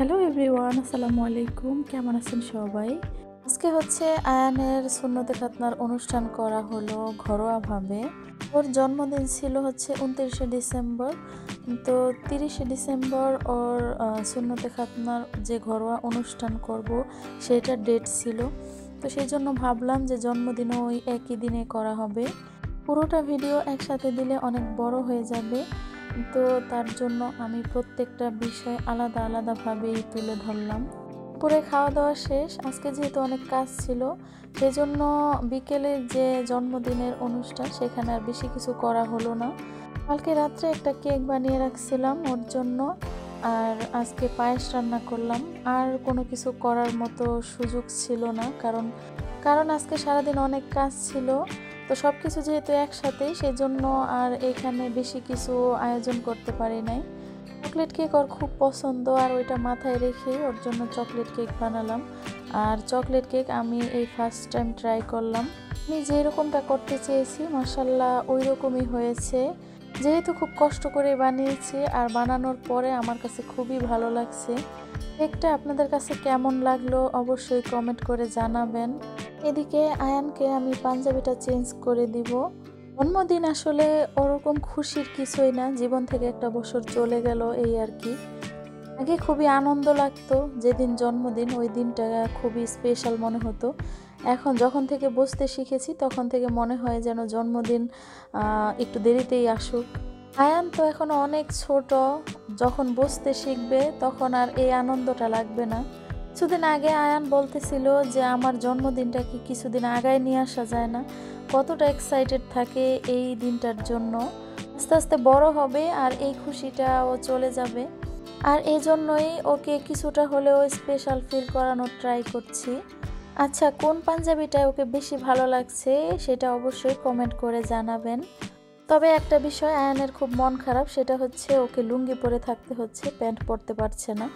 Hello everyone, আসসালামু আলাইকুম। কেমন আছেন সবাই? আজকে হচ্ছে আয়ানের সুন্নতে খাতনার অনুষ্ঠান করা হলো ঘরোয়াভাবে। ওর জন্মদিন ছিল হচ্ছে 29শে ডিসেম্বর। তো 30শে ডিসেম্বর ওর সুন্নতে খাতনার যে ঘরোয়া অনুষ্ঠান করব সেটার ডেট ছিল। তো সেই জন্য ভাবলাম যে জন্মদিনও ওই একই দিনে করা হবে। পুরোটা ভিডিও একসাথে দিলে অনেক বড় হয়ে যাবে। তো তার জন্য আমি প্রত্যেকটা বিষয় আলাদা আলাদাভাবেই তুলে ধরলাম। দুপুরে খাওয়া দাওয়া শেষ। আজকে যেহেতু অনেক কাজ ছিল, সেজন্য বিকেলের যে জন্মদিনের অনুষ্ঠান সেখানে আর বেশি কিছু করা হলো না। কালকে রাত্রে একটা কেক বানিয়ে রাখছিলাম ওর জন্য, আর আজকে পায়েস রান্না করলাম। আর কোনো কিছু করার মতো সুযোগ ছিল না, কারণ আজকে সারাদিন অনেক কাজ ছিল। তো সব কিছু যেহেতু একসাথেই, সেজন্য আর এখানে বেশি কিছু আয়োজন করতে পারি নাই। চকলেট কেক ওর খুব পছন্দ, আর ওইটা মাথায় রেখে ওর জন্য চকলেট কেক বানালাম। আর চকলেট কেক আমি এই ফার্স্ট টাইম ট্রাই করলাম। আমি যেরকমটা করতে চেয়েছি মাশাআল্লাহ ওই রকমই হয়েছে। যেহেতু খুব কষ্ট করে বানিয়েছি, আর বানানোর পরে আমার কাছে খুবই ভালো লাগছে। কেকটা আপনাদের কাছে কেমন লাগলো অবশ্যই কমেন্ট করে জানাবেন। এদিকে আয়ানকে আমি পাঞ্জাবিটা চেঞ্জ করে দিব। জন্মদিন আসলে ওরকম খুশির কিছুই না, জীবন থেকে একটা বছর চলে গেল এই আর কি। আগে খুবই আনন্দ লাগতো, যেদিন জন্মদিন ওই দিনটা খুবই স্পেশাল মনে হতো। এখন যখন থেকে বুঝতে শিখেছি তখন থেকে মনে হয় যেন জন্মদিন একটু দেরিতেই আসুক। আয়ান তো এখনো অনেক ছোট, যখন বুঝতে শিখবে তখন আর এই আনন্দটা লাগবে না। কিছুদিন আগে আয়ান বলতেছিল যে আমার জন্মদিনটা কি কিছুদিন আগায় নিয়ে আসা যায় না, কতটা এক্সাইটেড থাকে এই দিনটার জন্য। আস্তে আস্তে বড় হবে আর এই খুশিটা ও চলে যাবে, আর এই জন্যই ওকে কিছুটা হলেও স্পেশাল ফিল করানোর ট্রাই করছি। আচ্ছা, কোন পাঞ্জাবিটা ওকে বেশি ভালো লাগছে সেটা অবশ্যই কমেন্ট করে জানাবেন। তবে একটা বিষয় আয়ানের খুব মন খারাপ, সেটা হচ্ছে ওকে লুঙ্গি পরে থাকতে হচ্ছে, প্যান্ট পরতে পারছে না।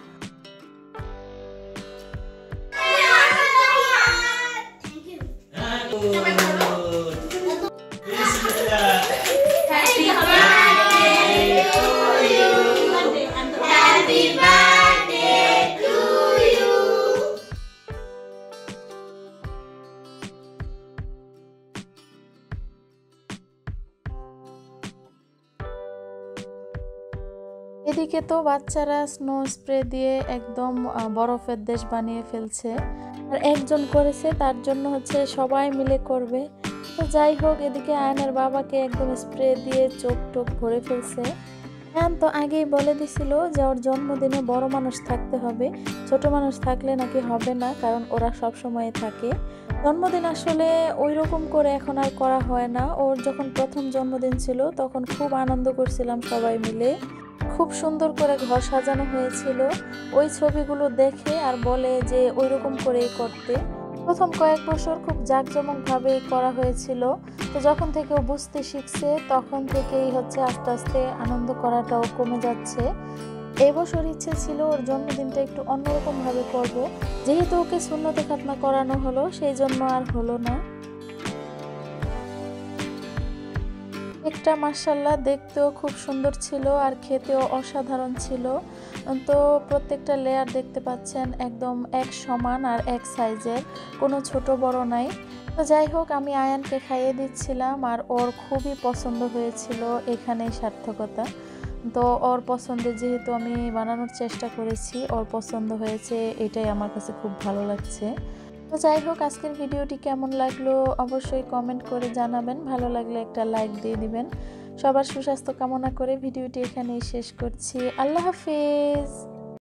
এদিকে তো বাচ্চারা স্নো স্প্রে দিয়ে একদম বরফের দেশ বানিয়ে ফেলছে, আর একজন করেছে তার জন্য হচ্ছে সবাই মিলে করবে। তো যাই হোক, এদিকে আয়নের বাবাকে একদম স্প্রে দিয়ে চোখ টোক ভরে ফেলছে। আয়ন তো আগেই বলে দিছিল যে ওর জন্মদিনে বড় মানুষ থাকতে হবে, ছোট মানুষ থাকলে নাকি হবে না, কারণ ওরা সব সময় থাকে। জন্মদিন আসলে ওই রকম করে এখন আর করা হয় না। ওর যখন প্রথম জন্মদিন ছিল তখন খুব আনন্দ করছিলাম সবাই মিলে, খুব সুন্দর করে ঘর সাজানো হয়েছিল। ওই ছবিগুলো দেখে আর বলে যে ওই রকম করেই করতে। প্রথম কয়েক বছর খুব জাঁকজমকভাবে করা হয়েছিল। তো যখন থেকে ও বুঝতে শিখছে তখন থেকেই হচ্ছে আস্তে আস্তে আনন্দ করাটাও কমে যাচ্ছে। এবছর ইচ্ছে ছিল ওর জন্মদিনটা একটু অন্যরকম ভাবে করব, যেহেতু ওকে সুন্নতে খাতনা করানো হলো সেই জন্য আর হলো না। কেকটা মাশাআল্লাহ দেখতেও খুব সুন্দর ছিল আর খেতেও অসাধারণ ছিল। তো প্রত্যেকটা লেয়ার দেখতে পাচ্ছেন একদম এক সমান আর এক সাইজের, কোনো ছোট বড় নাই। তো যাই হোক, আমি আয়ানকে খাইয়ে দিচ্ছিলাম আর ওর খুবই পছন্দ হয়েছিল, এখানেই সার্থকতা। তো ওর পছন্দে যেহেতু আমি বানানোর চেষ্টা করেছি, ওর পছন্দ হয়েছে, এটাই আমার কাছে খুব ভালো লাগছে। তো যাই হোক, আজকের ভিডিওটি কেমন লাগলো অবশ্যই কমেন্ট করে জানাবেন। ভালো লাগলে একটা লাইক দিয়ে দিবেন। সবার সুস্বাস্থ্য কামনা করে ভিডিওটি এখানেই শেষ করছি। আল্লাহ হাফেজ।